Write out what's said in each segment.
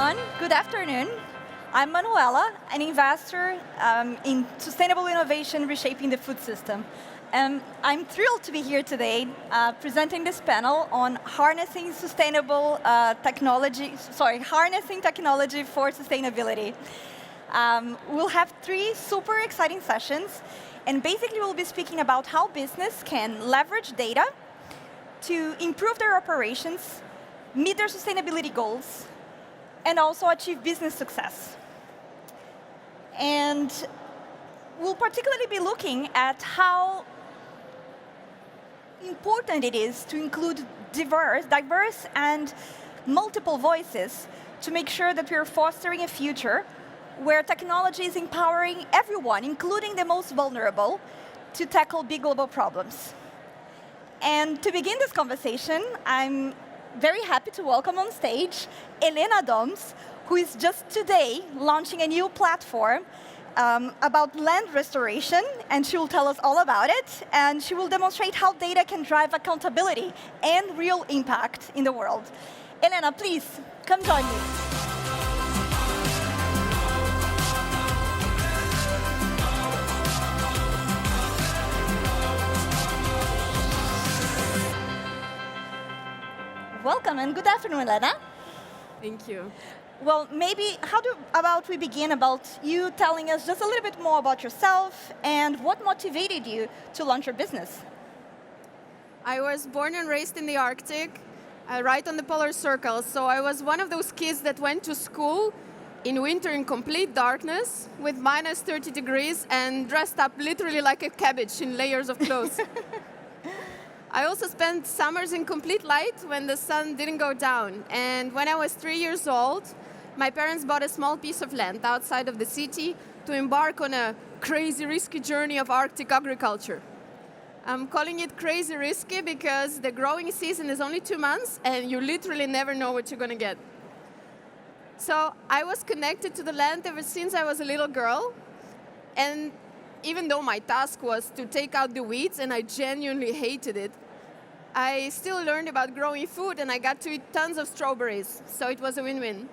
everyone. Good afternoon. I'm Manuela, an investor in sustainable innovation reshaping the food system. I'm thrilled to be here today presenting this panel on harnessing harnessing technology for sustainability. We'll have 3 super exciting sessions, and basically we'll be speaking about how business can leverage data to improve their operations, meet their sustainability goals, and also achieve business success. And we'll particularly be looking at how important it is to include diverse and multiple voices to make sure that we're fostering a future where technology is empowering everyone, including the most vulnerable, to tackle big global problems. And to begin this conversation, I'm very happy to welcome on stage Elena, who is just today launching a new platform about land restoration, and she will tell us all about it, and she will demonstrate how data can drive accountability and real impact in the world. Elena, please, come join me. Welcome and good afternoon, Elena. Thank you. Well, maybe about we begin about you telling us just a little bit more about yourself and what motivated you to launch your business. I was born and raised in the Arctic, right on the polar circle. So I was one of those kids that went to school in winter in complete darkness with minus 30 degrees and dressed up literally like a cabbage in layers of clothes. I also spent summers in complete light when the sun didn't go down. And when I was 3 years old, my parents bought a small piece of land outside of the city to embark on a crazy, risky journey of Arctic agriculture. I'm calling it crazy risky because the growing season is only 2 months and you literally never know what you're going to get. So I was connected to the land ever since I was a little girl. And even though my task was to take out the weeds, and I genuinely hated it, I still learned about growing food, and I got to eat tons of strawberries, so it was a win-win.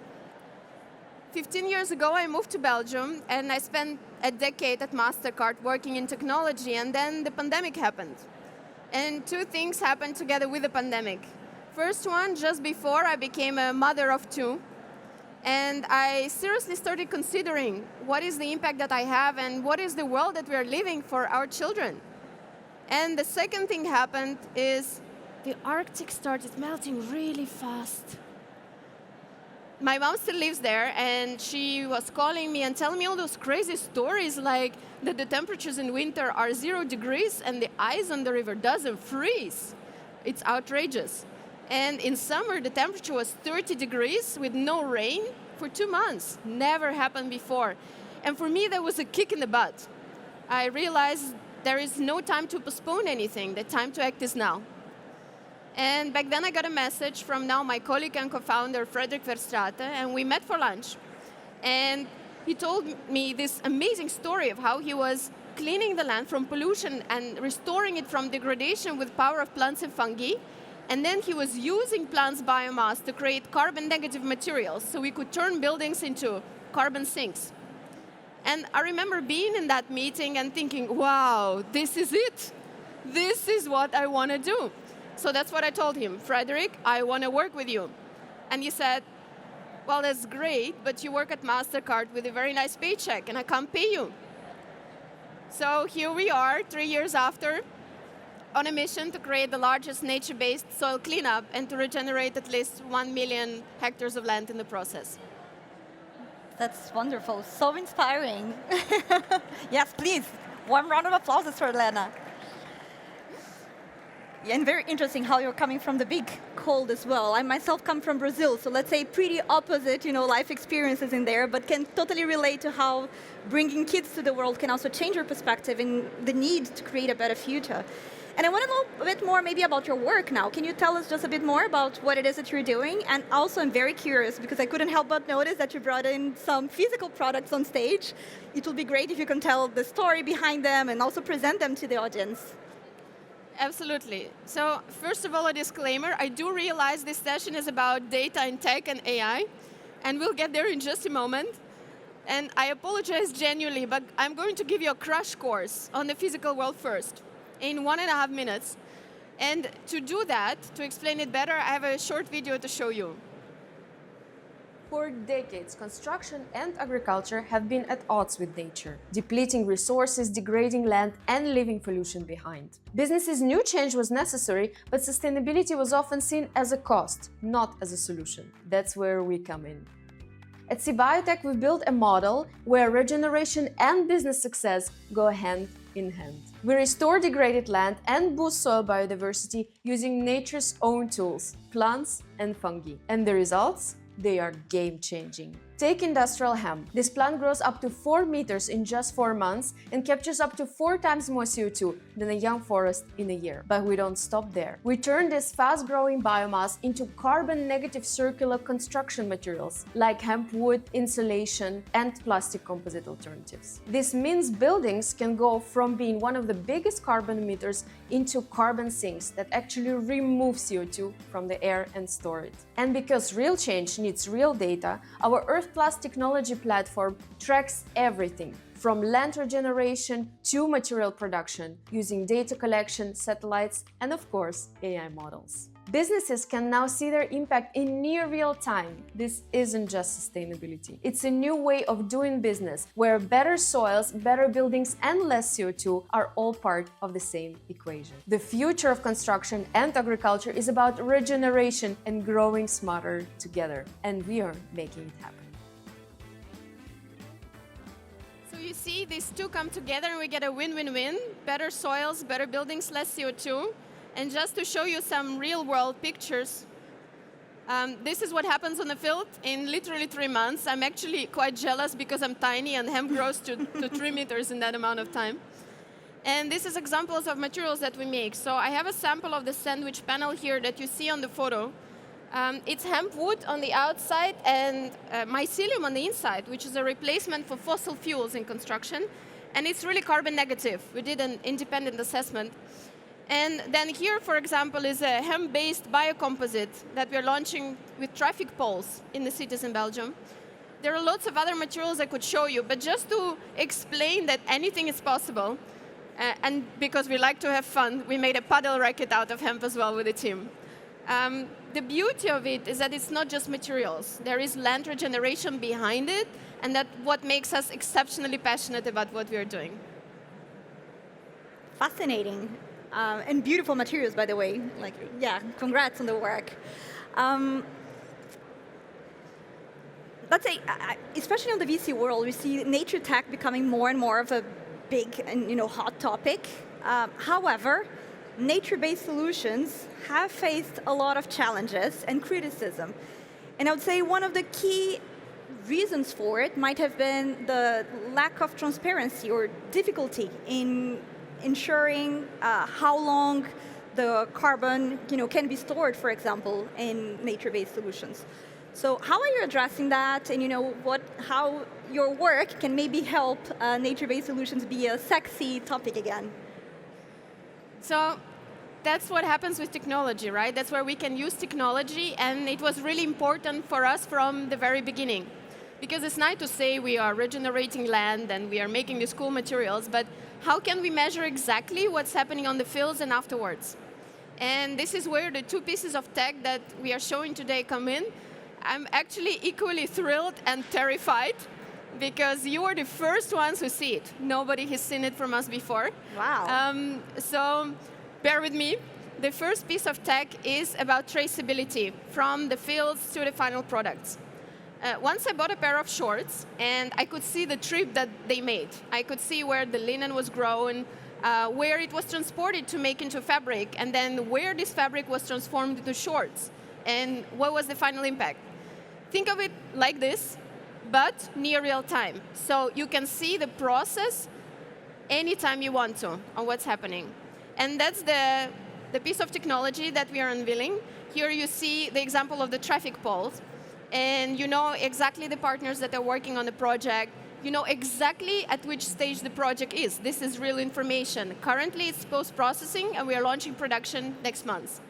15 years ago, I moved to Belgium, and I spent a decade at MasterCard working in technology, and then the pandemic happened. And 2 things happened together with the pandemic. First one, just before I became a mother of 2, and I seriously started considering what is the impact that I have and what is the world that we are living for our children. And the second thing happened is the Arctic started melting really fast. My mom still lives there, and she was calling me and telling me all those crazy stories like that the temperatures in winter are 0 degrees and the ice on the river doesn't freeze. It's outrageous. And in summer, the temperature was 30 degrees with no rain for 2 months. Never happened before. And for me, that was a kick in the butt. I realized there is no time to postpone anything. The time to act is now. And back then, I got a message from now my colleague and co-founder, Frederick Verstraete, and we met for lunch. And he told me this amazing story of how he was cleaning the land from pollution and restoring it from degradation with power of plants and fungi. And then he was using plants' biomass to create carbon-negative materials so we could turn buildings into carbon sinks. And I remember being in that meeting and thinking, wow, this is it. This is what I want to do. So that's what I told him. Frederick, I want to work with you. And he said, well, that's great, but you work at MasterCard with a very nice paycheck, and I can't pay you. So here we are, 3 years after, on a mission to create the largest nature-based soil cleanup and to regenerate at least 1 million hectares of land in the process. That's wonderful, so inspiring. Yes, please, one round of applause for Elena. Yeah, and very interesting how you're coming from the big cold as well. I myself come from Brazil, so let's say pretty opposite, life experiences in there, but can totally relate to how bringing kids to the world can also change your perspective and the need to create a better future. And I want to know a bit more maybe about your work now. Can you tell us just a bit more about what it is that you're doing? And also, I'm very curious because I couldn't help but notice that you brought in some physical products on stage. It would be great if you can tell the story behind them and also present them to the audience. Absolutely. So first of all, a disclaimer. I do realize this session is about data and tech and AI. and we'll get there in just a moment. And I apologize genuinely, but I'm going to give you a crash course on the physical world first in 1.5 minutes. And to do that, to explain it better, I have a short video to show you. For decades, construction and agriculture have been at odds with nature, depleting resources, degrading land, and leaving pollution behind. Businesses knew change was necessary, but sustainability was often seen as a cost, not as a solution. That's where we come in. At Biotech, we built a model where regeneration and business success go hand in hand. We restore degraded land and boost soil biodiversity using nature's own tools, plants and fungi. And the results? They are game-changing. Take industrial hemp. This plant grows up to 4 meters in just 4 months and captures up to 4 times more CO2 than a young forest in a year. But we don't stop there. We turn this fast-growing biomass into carbon-negative circular construction materials like hemp wood, insulation, and plastic composite alternatives. This means buildings can go from being one of the biggest carbon emitters into carbon sinks that actually remove CO2 from the air and store it. And because real change needs real data, our Earth Plus technology platform tracks everything from land regeneration to material production using data collection, satellites, and of course, AI models. Businesses can now see their impact in near real time. This isn't just sustainability. It's a new way of doing business where better soils, better buildings, and less CO2 are all part of the same equation. The future of construction and agriculture is about regeneration and growing smarter together. And we are making it happen. So you see, these two come together and we get a win-win-win. Better soils, better buildings, less CO2. And just to show you some real-world pictures, this is what happens on the field in literally 3 months. I'm actually quite jealous because I'm tiny and hemp grows to 3 meters in that amount of time. And this is examples of materials that we make. So I have a sample of the sandwich panel here that you see on the photo. It's hemp wood on the outside and mycelium on the inside, which is a replacement for fossil fuels in construction. And it's really carbon negative. We did an independent assessment. And then here, for example, is a hemp-based biocomposite that we're launching with traffic poles in the cities in Belgium. There are lots of other materials I could show you, but just to explain that anything is possible, and because we like to have fun, we made a paddle racket out of hemp as well with the team. The beauty of it is that it's not just materials. There is land regeneration behind it, and that's what makes us exceptionally passionate about what we are doing. Fascinating. And beautiful materials, by the way. Like, yeah, congrats on the work. Let's say, especially in the VC world, we see nature tech becoming more and more of a big and hot topic. However, nature-based solutions have faced a lot of challenges and criticism. And I would say one of the key reasons for it might have been the lack of transparency or difficulty in ensuring how long the carbon can be stored, for example, in nature-based solutions. So how are you addressing that, and how your work can maybe help nature-based solutions be a sexy topic again? So that's what happens with technology, right? That's where we can use technology, and it was really important for us from the very beginning. Because it's nice to say we are regenerating land and we are making these cool materials, but how can we measure exactly what's happening on the fields and afterwards? And this is where the 2 pieces of tech that we are showing today come in. I'm actually equally thrilled and terrified because you are the first ones who see it. Nobody has seen it from us before. Wow. So bear with me. The first piece of tech is about traceability from the fields to the final products. Once I bought a pair of shorts, and I could see the trip that they made. I could see where the linen was grown, where it was transported to make into fabric, and then where this fabric was transformed into shorts, and what was the final impact. Think of it like this, but near real time. So you can see the process anytime you want to on what's happening. And that's the piece of technology that we are unveiling. Here you see the example of the traffic poles. And you know exactly the partners that are working on the project. You know exactly at which stage the project is. This is real information. Currently, it's post-processing, and we are launching production next month.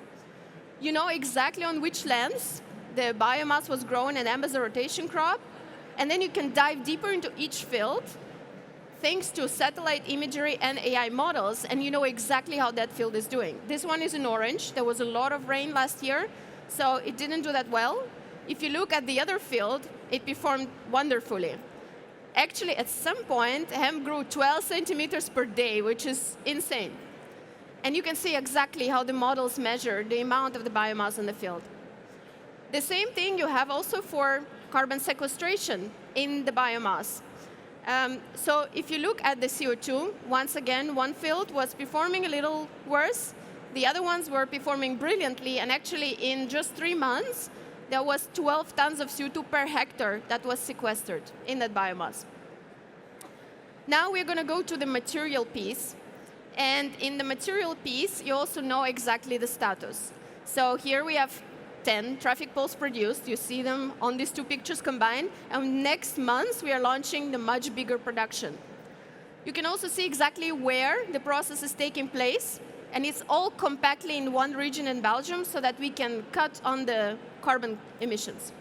You know exactly on which lands the biomass was grown and as a rotation crop. And then you can dive deeper into each field thanks to satellite imagery and AI models, and you know exactly how that field is doing. This one is in orange. There was a lot of rain last year, so it didn't do that well. If you look at the other field, it performed wonderfully. Actually, at some point, hemp grew 12 centimeters per day, which is insane. And you can see exactly how the models measure the amount of the biomass in the field. The same thing you have also for carbon sequestration in the biomass. So if you look at the CO2, once again, one field was performing a little worse. The other ones were performing brilliantly, and actually in just 3 months, there was 12 tons of CO2 per hectare that was sequestered in that biomass. Now we're going to go to the material piece. And in the material piece, you also know exactly the status. So here we have 10 traffic poles produced. You see them on these two pictures combined. And next month, we are launching the much bigger production. You can also see exactly where the process is taking place. And it's all compactly in one region in Belgium so that we can cut on the carbon emissions.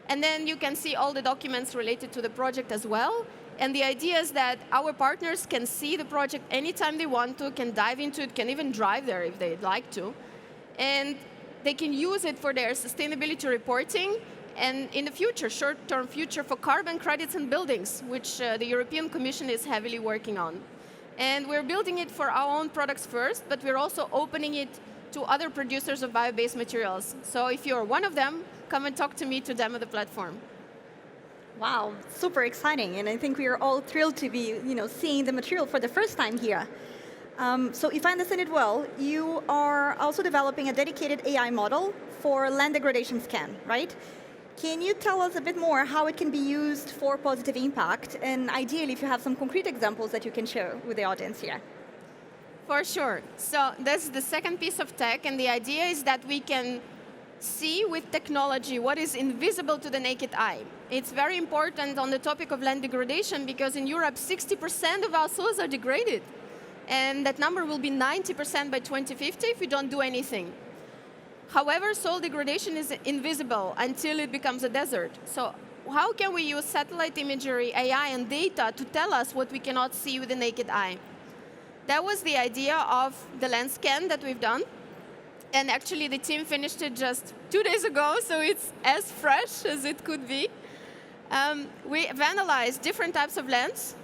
And then you can see all the documents related to the project as well. And the idea is that our partners can see the project anytime they want to, can dive into it, can even drive there if they'd like to. And they can use it for their sustainability reporting, and in the future, short-term future, for carbon credits and buildings, which the European Commission is heavily working on. And we're building it for our own products first, but we're also opening it to other producers of bio-based materials. So if you're one of them, come and talk to me to demo the platform. Wow, super exciting, and I think we are all thrilled to be, seeing the material for the first time here. So if I understand it well, you are also developing a dedicated AI model for land degradation scan, right? Can you tell us a bit more how it can be used for positive impact, and ideally if you have some concrete examples that you can share with the audience here? For sure. So that's the second piece of tech, and the idea is that we can see with technology what is invisible to the naked eye. It's very important on the topic of land degradation because in Europe, 60% of our soils are degraded. And that number will be 90% by 2050 if we don't do anything. However, soil degradation is invisible until it becomes a desert. So how can we use satellite imagery, AI, and data to tell us what we cannot see with the naked eye? That was the idea of the land scan that we've done. And actually, the team finished it just 2 days ago, so it's as fresh as it could be. We've analyzed different types of lands,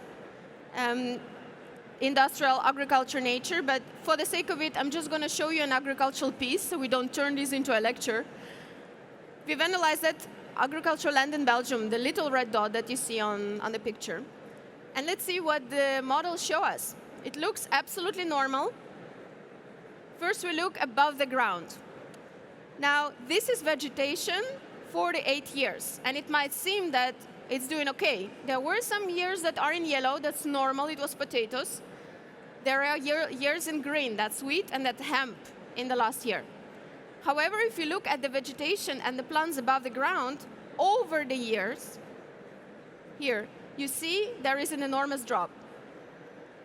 industrial, agriculture, nature, but for the sake of it, I'm just going to show you an agricultural piece so we don't turn this into a lecture. We've analyzed that agricultural land in Belgium, the little red dot that you see on the picture. And let's see what the models show us. It looks absolutely normal. First, we look above the ground. Now, this is vegetation 48 years, and it might seem that it's doing okay. There were some years that are in yellow, that's normal, it was potatoes. There are years in green, that's wheat, and that's hemp in the last year. However, if you look at the vegetation and the plants above the ground, over the years, here, you see there is an enormous drop.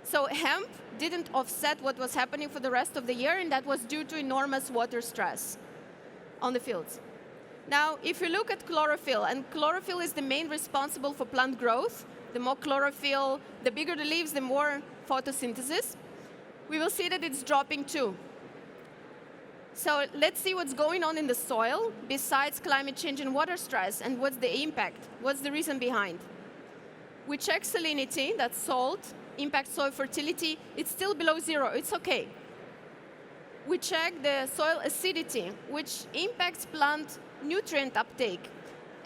So hemp didn't offset what was happening for the rest of the year, and that was due to enormous water stress on the fields. Now, if you look at chlorophyll, and chlorophyll is the main responsible for plant growth, the more chlorophyll, the bigger the leaves, the more photosynthesis, we will see that it's dropping too. So let's see what's going on in the soil besides climate change and water stress, and what's the impact, what's the reason behind. We check salinity, that's salt, impacts soil fertility, it's still below 0, it's okay. We check the soil acidity, which impacts plant nutrient uptake.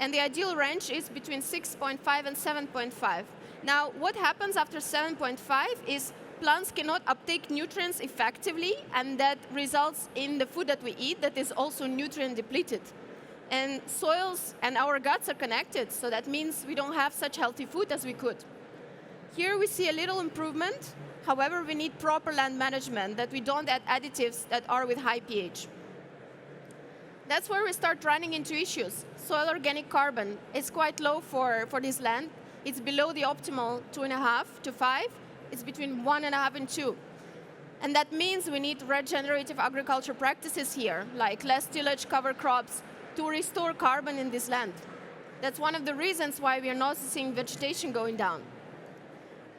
And the ideal range is between 6.5 and 7.5. Now, what happens after 7.5 is plants cannot uptake nutrients effectively, and that results in the food that we eat that is also nutrient depleted. And soils and our guts are connected, so that means we don't have such healthy food as we could. Here we see a little improvement. However, we need proper land management, that we don't add additives that are with high pH. That's where we start running into issues. Soil organic carbon is quite low for this land. It's below the optimal 2.5 to 5. It's between 1.5 and 2. And that means we need regenerative agriculture practices here, like less tillage, cover crops, to restore carbon in this land. That's one of the reasons why we are not seeing vegetation going down.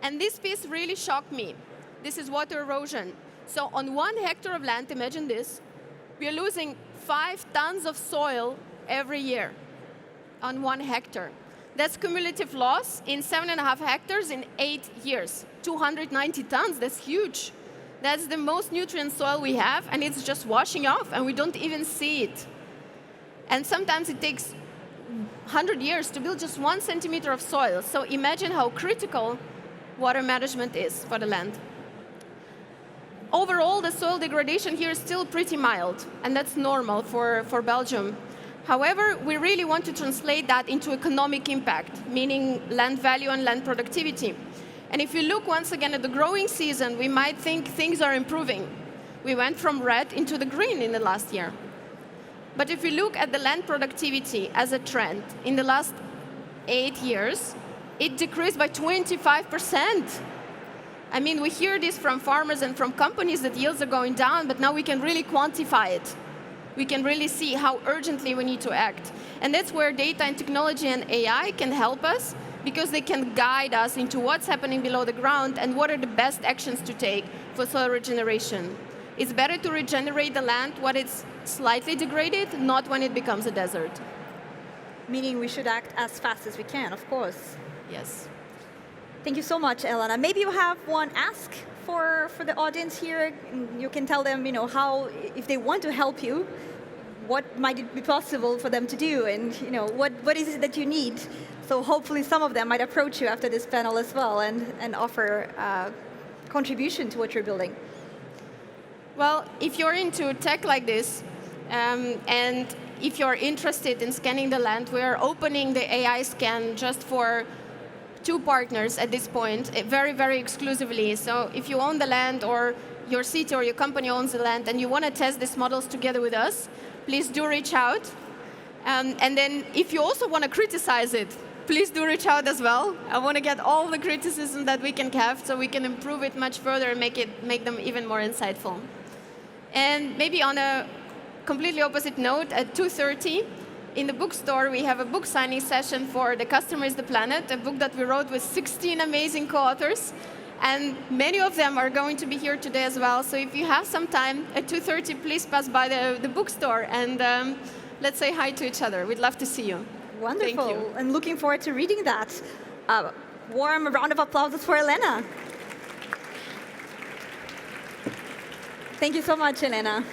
And this piece really shocked me. This is water erosion. So on 1 hectare of land, imagine this, we are losing 5 tons of soil every year on 1 hectare. That's cumulative loss in 7.5 hectares in 8 years. 290 tons, that's huge. That's the most nutrient soil we have, and it's just washing off, and we don't even see it. And sometimes it takes 100 years to build just 1 centimeter of soil. So imagine how critical water management is for the land. Overall, the soil degradation here is still pretty mild, and that's normal for Belgium. However, we really want to translate that into economic impact, meaning land value and land productivity. And if you look once again at the growing season, we might think things are improving. We went from red into the green in the last year. But if you look at the land productivity as a trend, in the last 8 years, it decreased by 25%. I mean, we hear this from farmers and from companies that yields are going down, but now we can really quantify it. We can really see how urgently we need to act. And that's where data and technology and AI can help us, because they can guide us into what's happening below the ground and what are the best actions to take for soil regeneration. It's better to regenerate the land when it's slightly degraded, not when it becomes a desert. Meaning we should act as fast as we can, of course. Yes. Thank you so much, Elena. Maybe you have one ask for the audience here. You can tell them, how, if they want to help you, what might it be possible for them to do, and what is it that you need. So hopefully some of them might approach you after this panel as well and offer contribution to what you're building. Well, if you're into tech like this, and if you're interested in scanning the land, we are opening the AI scan just for 2 partners at this point, very, very exclusively. So if you own the land, or your city or your company owns the land, and you want to test these models together with us, please do reach out. And then if you also want to criticize it, please do reach out as well. I want to get all the criticism that we can have so we can improve it much further and make them even more insightful. And maybe on a completely opposite note, at 2:30, in the bookstore, we have a book signing session for The Customer is the Planet, a book that we wrote with 16 amazing co-authors. And many of them are going to be here today as well. So if you have some time at 2:30, please pass by the bookstore and let's say hi to each other. We'd love to see you. Wonderful. Thank you. I'm looking forward to reading that. Warm round of applause for Elena. Thank you so much, Elena.